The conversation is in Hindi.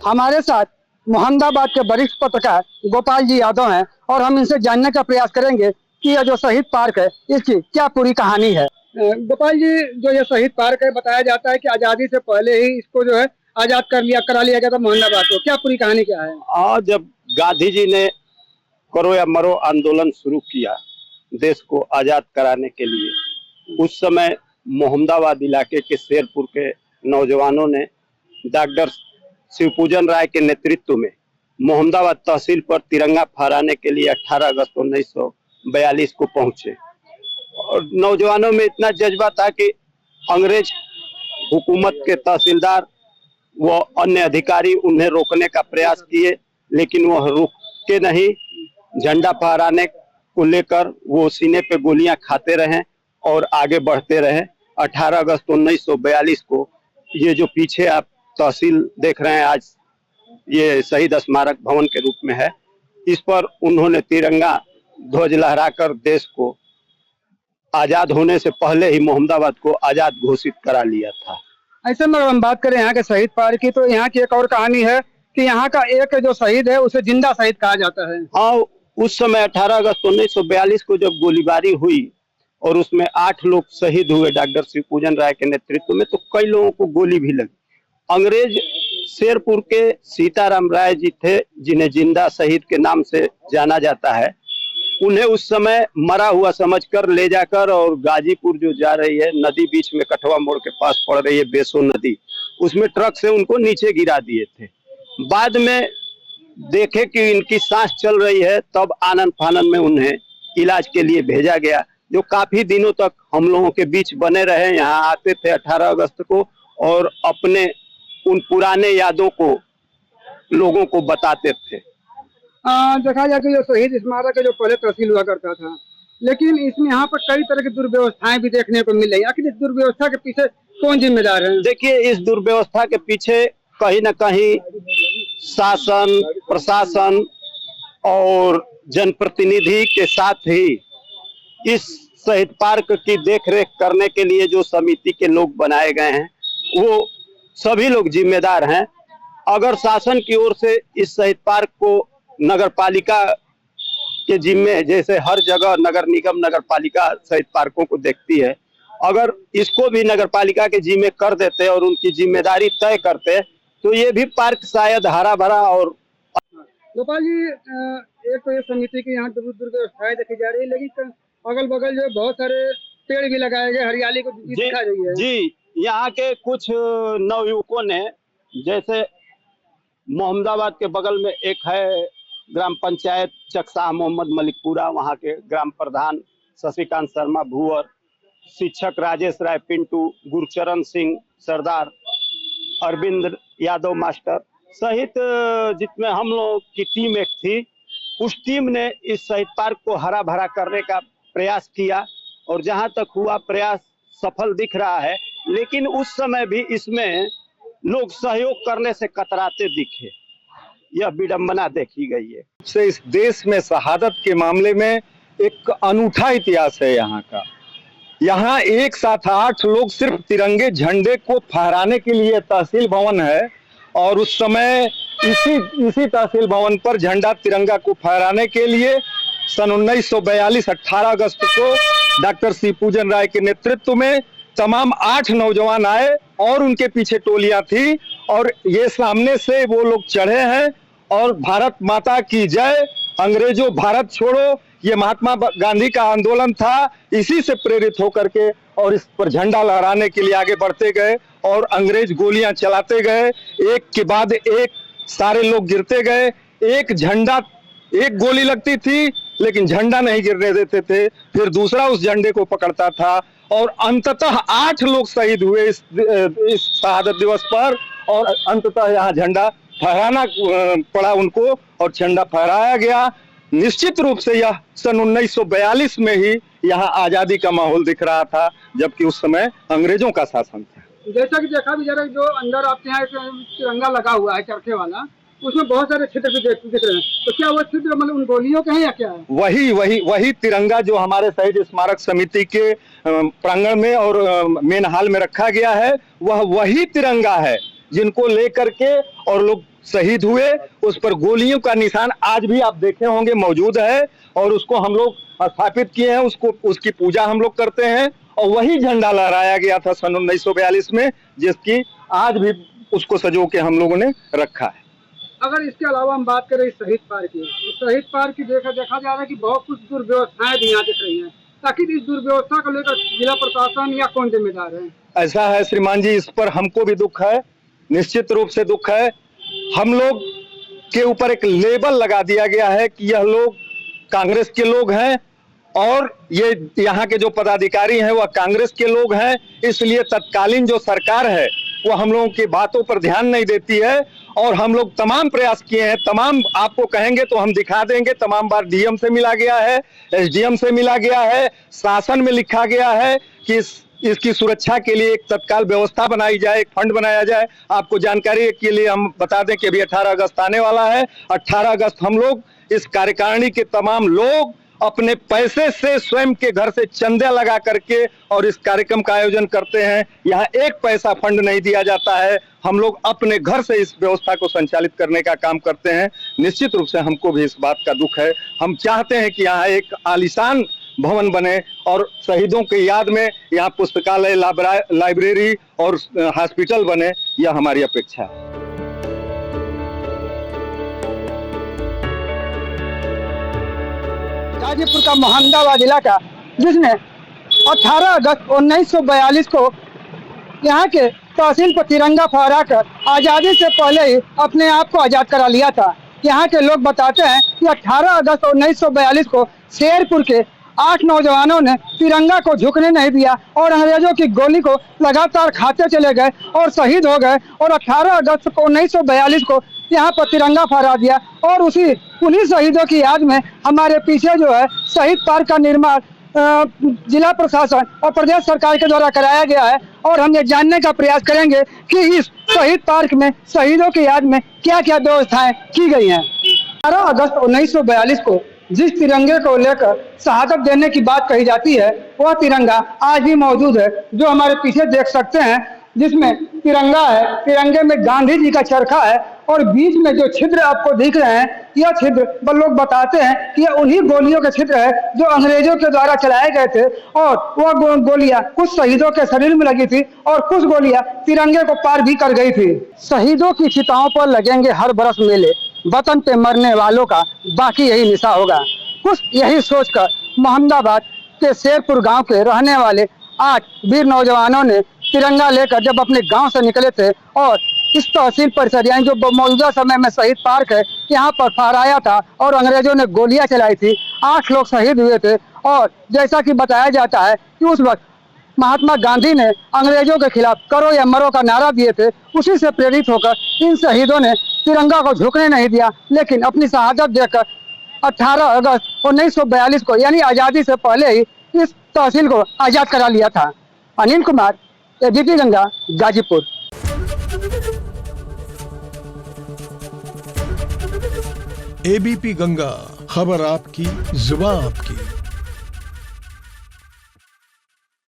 हमारे साथ मोहम्मदाबाद के वरिष्ठ पत्रकार गोपाल जी यादव हैं और हम इनसे जानने का प्रयास करेंगे कि यह जो शहीद पार्क है इसकी क्या पूरी कहानी है। गोपाल जी, जो ये शहीद पार्क है, बताया जाता है कि आजादी से पहले ही इसको जो है आजाद करा लिया गया था मोहम्मदाबाद को। क्या पूरी कहानी क्या है? जब गांधी जी ने करो या मरो आंदोलन शुरू किया देश को आजाद कराने के लिए, उस समय मोहम्मदाबाद इलाके के शेरपुर के नौजवानों ने डॉक्टर शिवपूजन राय के नेतृत्व में मोहम्मदाबाद तहसील पर तिरंगा फहराने के लिए 18 अगस्त 1942 को पहुंचे। और नौजवानों में इतना जज्बा था कि अंग्रेज हुकूमत के तहसीलदार व अन्य अधिकारी उन्हें रोकने का प्रयास किए, लेकिन वह रुके नहीं। झंडा फहराने को लेकर वो सीने पे गोलियां खाते रहे और आगे बढ़ते रहे। 18 अगस्त 1942 को ये जो पीछे आप तहसील देख रहे हैं, आज ये शहीद स्मारक भवन के रूप में है, इस पर उन्होंने तिरंगा ध्वज लहराकर देश को आजाद होने से पहले ही मोहम्मदाबाद को आजाद घोषित करा लिया था। ऐसे में हम बात करें यहाँ के शहीद पार्क की, तो यहाँ की एक और कहानी है कि यहाँ का एक जो शहीद है उसे जिंदा शहीद कहा जाता है। हाँ, उस समय 18 अगस्त 1942 को जब गोलीबारी हुई और उसमें 8 लोग शहीद हुए डॉक्टर शिवपूजन राय के नेतृत्व में, तो कई लोगों को गोली भी लगी। अंग्रेज शेरपुर के सीताराम राय जी थे, जिन्हें जिंदा शहीद के नाम से जाना जाता है। उन्हें उस समय मरा हुआ समझकर ले जाकर और गाजीपुर जो जा रही है नदी, बीच में कठवा मोड़ के पास पड़ रही है बेसो नदी, उसमें ट्रक से उनको नीचे गिरा दिए थे। बाद में देखे कि इनकी सांस चल रही है, तब आनन फानन में उन्हें इलाज के लिए भेजा गया, जो काफी दिनों तक हम लोगों के बीच बने रहे। यहाँ आते थे 18 अगस्त को और अपने उन पुराने यादों को लोगों को बताते थे। देखा जाए कि जो शहीद स्मारक है जो पहले तहसील हुआ करता था, लेकिन इसमें यहाँ पर कई तरह की दुर्व्यवस्थाएं भी देखने को मिल रही। आखिर इस दुर्व्यवस्था के पीछे कौन जिम्मेदार है? देखिए, इस दुर्व्यवस्था के पीछे कहीं न कहीं शासन, प्रशासन और जनप्रतिनिधि के साथ ही इस शहीद पार्क की देखरेख करने के लिए जो समिति के लोग बनाए गए हैं, वो सभी लोग जिम्मेदार हैं। अगर शासन की ओर से इस शहीद पार्क को नगर पालिका के जिम्मे, जैसे हर जगह नगर निगम नगर पालिका शहीद पार्कों को देखती है, अगर इसको भी नगर पालिका के जिम्मे कर देते और उनकी जिम्मेदारी तय करते, तो ये भी पार्क शायद हरा भरा। और गोपाल जी, एक तो ये समिति की यहाँ दुर्व्यवस्थाएं देखी जा रही है, लेकिन अगल बगल जो बहुत सारे पेड़ भी लगाए गए, हरियाली को दिखा रही है। जी, यहाँ के कुछ नवयुवकों ने, जैसे मोहम्मदाबाद के बगल में एक है ग्राम पंचायत चकसाह मोहम्मद मलिकपुरा, वहाँ के ग्राम प्रधान शशिकांत शर्मा भूवर, शिक्षक राजेश राय पिंटू, गुरचरण सिंह सरदार, अरविंद यादव मास्टर सहित जितने हम लोग की टीम एक थी, उस टीम ने इस शहीद पार्क को हरा भरा करने का प्रयास किया और जहां तक हुआ प्रयास सफल दिख रहा है। लेकिन उस समय भी इसमें लोग सहयोग करने से कतराते दिखे, यह विडंबना देखी गई है। से इस देश में शहादत के मामले में एक अनूठा इतिहास है यहाँ का। यहाँ एक साथ 8 लोग सिर्फ तिरंगे झंडे को फहराने के लिए तहसील भवन है और उस समय इसी तहसील भवन पर झंडा तिरंगा को फहराने के लिए सन 1942 18 अगस्त को डॉक्टर शिवपूजन राय के नेतृत्व में तमाम 8 नौजवान आए और उनके पीछे टोलियां थी और ये सामने से वो लोग चढ़े हैं और भारत माता की जय, अंग्रेजों भारत छोड़ो, ये महात्मा गांधी का आंदोलन था। इसी से प्रेरित होकर के और इस पर झंडा लहराने के लिए आगे बढ़ते गए और अंग्रेज गोलियां चलाते गए, एक के बाद एक सारे लोग गिरते गए। एक गोली लगती थी लेकिन झंडा नहीं गिरने देते थे, फिर दूसरा उस झंडे को पकड़ता था और अंततः 8 लोग शहीद हुए इस शहादत दिवस पर और अंततः यहाँ झंडा फहराना पड़ा उनको और झंडा फहराया गया। निश्चित रूप से यह सन 1942 में ही यहाँ आजादी का माहौल दिख रहा था, जबकि उस समय अंग्रेजों का शासन था। जैसा कि देखा भी जा रहा है, जो अंदर आपके यहाँ तिरंगा लगा हुआ है चरखे वाला, उसमें बहुत सारे छिद्र भी दिख रहे हैं, तो क्या वो छिद्र मतलब उन गोलियों के हैं या क्या है? वही तिरंगा जो हमारे शहीद स्मारक समिति के प्रांगण में और मेन हॉल में रखा गया है, वही तिरंगा है जिनको लेकर के और लोग शहीद हुए, उस पर गोलियों का निशान आज भी आप देखे होंगे मौजूद है, और उसको हम लोग स्थापित किए हैं, उसको उसकी पूजा हम लोग करते हैं। और वही झंडा लहराया गया था सन 1942 में, जिसकी आज भी उसको सजो के हम लोगों ने रखा है। अगर इसके अलावा हम बात करें इस शहीद पार्क की, इस शहीद पार्क की देखा जा रहा है कि बहुत कुछ दुर्व्यवस्थाएं भी यहाँ दिख रही हैं। ताकि इस दुर्व्यवस्था को लेकर जिला प्रशासन या कौन जिम्मेदार है? ऐसा है श्रीमान जी, इस पर हमको भी दुख है, निश्चित रूप से दुख है। हम लोग के ऊपर एक लेबल लगा दिया गया है कि यह लोग कांग्रेस के लोग हैं, और ये यहाँ के जो पदाधिकारी हैं वह कांग्रेस के लोग हैं। इसलिए तत्कालीन जो सरकार है वो हम लोगों की बातों पर ध्यान नहीं देती है, और हम लोग तमाम प्रयास किए हैं, तमाम आपको कहेंगे तो हम दिखा देंगे, तमाम बार डीएम से मिला गया है, एसडीएम से मिला गया है, शासन में लिखा गया है कि इसकी सुरक्षा के लिए एक तत्काल व्यवस्था बनाई जाए, एक फंड बनाया जाए। आपको जानकारी के लिए हम बता दें कि अभी 18 अगस्त आने वाला है। 18 अगस्त हम लोग इस कार्यकारिणी के तमाम लोग अपने पैसे से स्वयं के घर से चंदा लगा करके और इस कार्यक्रम का आयोजन करते हैं। यहाँ एक पैसा फंड नहीं दिया जाता है, हम लोग अपने घर से इस व्यवस्था को संचालित करने का काम करते हैं। निश्चित रूप से हमको भी इस बात का दुख है। हम चाहते हैं कि यहाँ एक आलीशान भवन बने और शहीदों की याद में यहाँ पुस्तकालय, लाइब्रेरी और हॉस्पिटल बने, यह हमारी अपेक्षा है। गाजीपुर का मोहम्मदाबाद इलाका, जिसने 18 अगस्त 1942 को यहाँ के तहसील पर तिरंगा फहराकर आज़ादी से पहले ही अपने आप को आज़ाद करा लिया था। यहाँ के लोग बताते हैं कि 18 अगस्त 1942 को शेरपुर के 8 नौजवानों ने तिरंगा को झुकने नहीं दिया और अंग्रेजों की गोली को लगातार खाते चले गए और शहीद हो गए। और 18 अगस्त 1942 को यहाँ पर तिरंगा फहरा दिया, और उसी उन्हीं शहीदों की याद में हमारे पीछे जो है शहीद पार्क का निर्माण जिला प्रशासन और प्रदेश सरकार के द्वारा कराया गया है। और हम ये जानने का प्रयास करेंगे कि इस शहीद पार्क में शहीदों की याद में क्या क्या व्यवस्थाएं की गई हैं। 18 अगस्त 1942 को जिस तिरंगे को लेकर शहादत देने की बात कही जाती है, वह तिरंगा आज भी मौजूद है, जो हमारे पीछे देख सकते हैं, जिसमें तिरंगा है। तिरंगे में गांधी जी का चरखा है, और बीच में जो छिद्र आपको दिख रहे हैं, यह छिद्र लोग बताते हैं कि यह उन्हीं गोलियों के छिद्र है जो अंग्रेजों के द्वारा चलाए गए थे। और वह गोलियां कुछ शहीदों के शरीर में लगी थी और कुछ गोलियां तिरंगे को पार भी कर गई थी। शहीदों की चिताओं पर लगेंगे हर बरस मेले, वतन पे मरने वालों का बाकी यही निशा होगा। कुछ यही सोचकर मोहम्मदाबाद के शेरपुर गांव के रहने वाले 8 वीर नौजवानों ने तिरंगा लेकर जब अपने गांव से निकले थे और इस तहसील परिसर यानी जो मौजूदा समय में शहीद पार्क है, यहाँ पर फहराया था और अंग्रेजों ने गोलियां चलाई थी। 8 लोग शहीद हुए थे। और जैसा कि बताया जाता है कि उस वक्त महात्मा गांधी ने अंग्रेजों के खिलाफ करो या मरो का नारा दिए थे। उसी से प्रेरित होकर इन शहीदों ने तिरंगा को झुकने नहीं दिया, लेकिन अपनी शहादत देकर 18 अगस्त 1942 को यानी आज़ादी से पहले ही इस तहसील को आज़ाद करा लिया था। अनिल कुमार, एबीपी गंगा, गाजीपुर। एबीपी गंगा, खबर आपकी, जुबान आपकी।